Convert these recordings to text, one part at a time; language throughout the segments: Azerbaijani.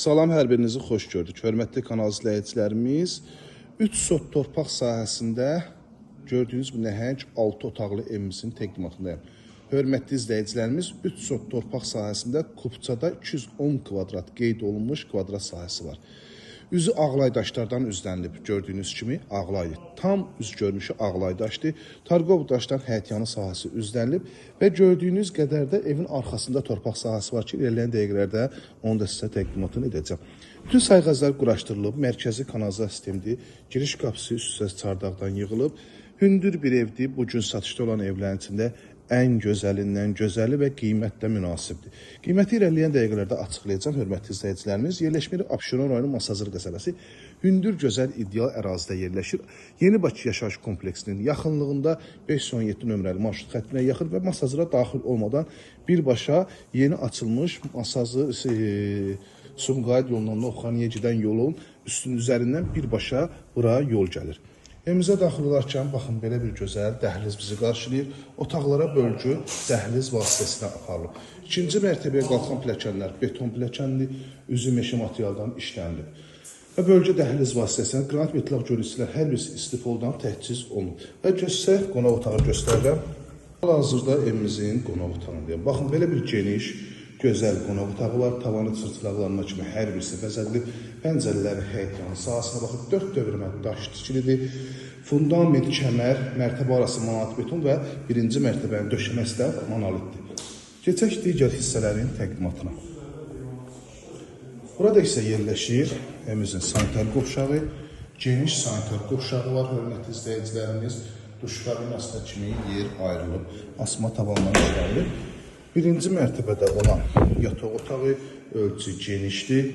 Salam, hər birinizi xoş gördük. Hörmətli kanal izləyicilərimiz, 3 sot torpaq sahəsində gördüyünüz bu nəhəng 6 otaqlı evimizin təqdimatındayım. Hörmətli izləyicilərimiz, 3 sot torpaq sahəsində Kupçada 210 kvadrat qeyd olunmuş kvadrat sahəsi var. Üzü ağlay daşlardan üzlənilib. Gördüyünüz kimi ağlaydı. Tam üz görünüşü ağlay daşdır. Targov daşdan həyətyanı sahəsi üzlənilib və gördüyünüz qədər də evin arxasında torpaq sahəsi var ki, ilerleyen dəqiqələrdə onu da sizə təqdimatını edəcəm. Bütün sayğaclar quraşdırılıb, mərkəzi kanalizasiya sistemidir. Giriş qapısı üst-üstə çardaqdan yığılıb. Hündür bir evdir. Bu gün satışda olan evlərin içində ən gözəlindən gözəli və qiymətlə münasibdir. Qiyməti irəliləyən dəqiqələrdə açıqlayacağım, hörmətli izləyicilərimiz. Yerləşmə Abşeron rayonu Masazır qəsəbəsi hündür, gözəl, ideal ərazidə yerləşir. Yeni Bakı yaşayış kompleksinin yaxınlığında 517 nömrəli marşrut xəttinə yaxın və Masazıra daxil olmadan birbaşa yeni açılmış Masazır Sumqayıt yolundan Novxanıya gedən yolun üzərindən birbaşa bura yol gəlir. Evimizə daxil olarkən, baxın, belə bir gözəl dəhliz bizi qarşılayır. Otaqlara bölgü dəhliz vasitəsinə aparılıb. İkinci mərtəbəyə qalxan pilləkənlər beton pilləkəndir, üzü meşə materialdan işlənilib. Və bölgə dəhliz vasitəsilə qranit metal görüntülər hər birisi istifoldan təchiz olunub. Və göstərək, qonaq otağı göstərirəm. Hal-hazırda evimizin qonaq otağındayım. Baxın, belə bir geniş, gözəl qonaq otağı var. Tavanı çırçılaqlarına kimi hər birisi bəzədilib. Pəncərələri həyətyanı sahəsinə baxın, 4 dövrmə daş tikilidir. Fundament, kəmər, mərtəbə arası monolit beton və birinci mərtəbənin döşəməsi də monolitdir. Keçək digər hissələrin təqdimatına. Burada isə yerləşir evimizin sanitar qovşağı, geniş sanitar qovşağı var, hörmətli izləyicilərimiz. Duş kabinasına kimi yer ayrılıb, asma tavanlar işlənilir. Birinci mərtəbədə olan yataq otağı ölçü genişdir.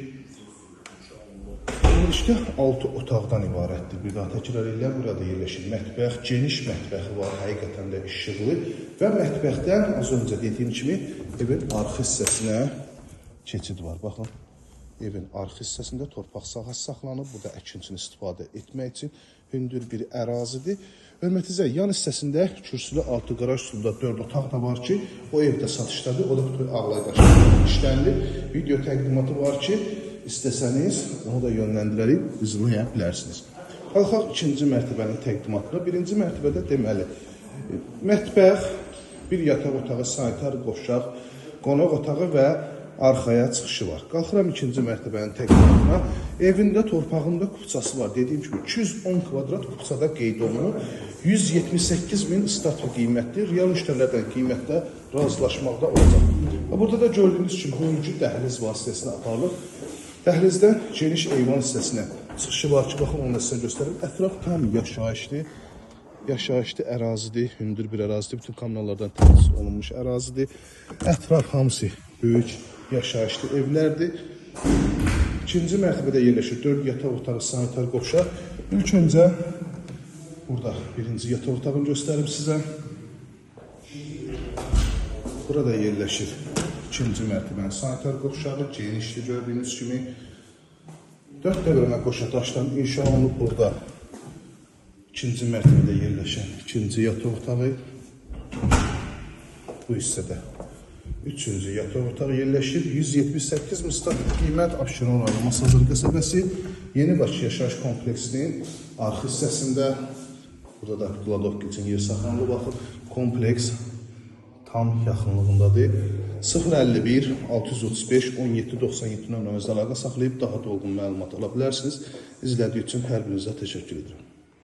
Genişdə 6 otaqdan ibarətdir. Bir daha təkrar ilə burada yerləşir mətbəx, geniş mətbəxi var, həqiqətən də işıqlı və mətbəxdən az öncə dediyim kimi evin arxa hissəsinə keçid var. Baxın, evin arxa hissəsində torpaq sahəsi saxlanıb, burada əkin üçün istifadə etmək üçün hündür bir ərazidir. Hörmətizə, yan hissəsində kürsülü altı qaraj üstündə 4 otaq da var ki, o evdə satışdadır, o da bütün ağlay daşlarından işlənilib. Video təqdimatı var ki, İstəsəniz, onu da yönləndirərək izləyə bilərsiniz. Qalxaq ikinci mərtəbənin təqdimatına. Birinci mərtəbədə deməli, mətbəx, bir yataq otağı, sanitar qovşaq, qonaq otağı və arxaya çıxışı var. Qalxıram ikinci mərtəbənin təqdimatına. Evində torpağında kupçası var. Dediyim kimi 210 kvadrat kupçada qeyd olunur. 178.000 statü qiymətli, real müştərilərdən qiymətdə razılaşmaqda olacaq. Burada da gördüyünüz kimi bölgü dəhliz vasitəsinə aparılır. Dəhlizdən geniş eyvan hissəsinə çıxışı var ki, baxın, onu da sizə göstərim. Ətraf tam yaşayışlı ərazidir, hündür bir ərazidir, bütün kommunallardan təchiz olunmuş ərazidir. Ətraf hamısı böyük yaşayışlı evlərdir. İkinci mərtəbədə yerləşir 4 yataq otağı, sanitar qovşaq. İlk öncə burada birinci yataq otağını göstərim sizə. Burada yerləşir ikinci mərtəbənin sanitar qovşağı, genişli gördüyünüz kimi 4 dövrəmə qoşa daşdan inşa olunub. Burada ikinci mərtəbədə yerləşən ikinci yataq otağı, bu hissədə üçüncü yataq otağı yerləşir. 178.000 statü qiymət Abşeron rayonu Masazır qəsəbəsi Yeni Bakı yaşayış kompleksinin arxa hissəsində. Burada da Qladovka üçün yer saxlanılıb. Baxın, kompleks tam yaxınlığındadır. 051 635 17 97 nömrəmizdə əlaqə saxlayıb daha dolğun məlumat ala bilərsiniz. İzlədiyi üçün hər birinizə təşəkkür edirəm.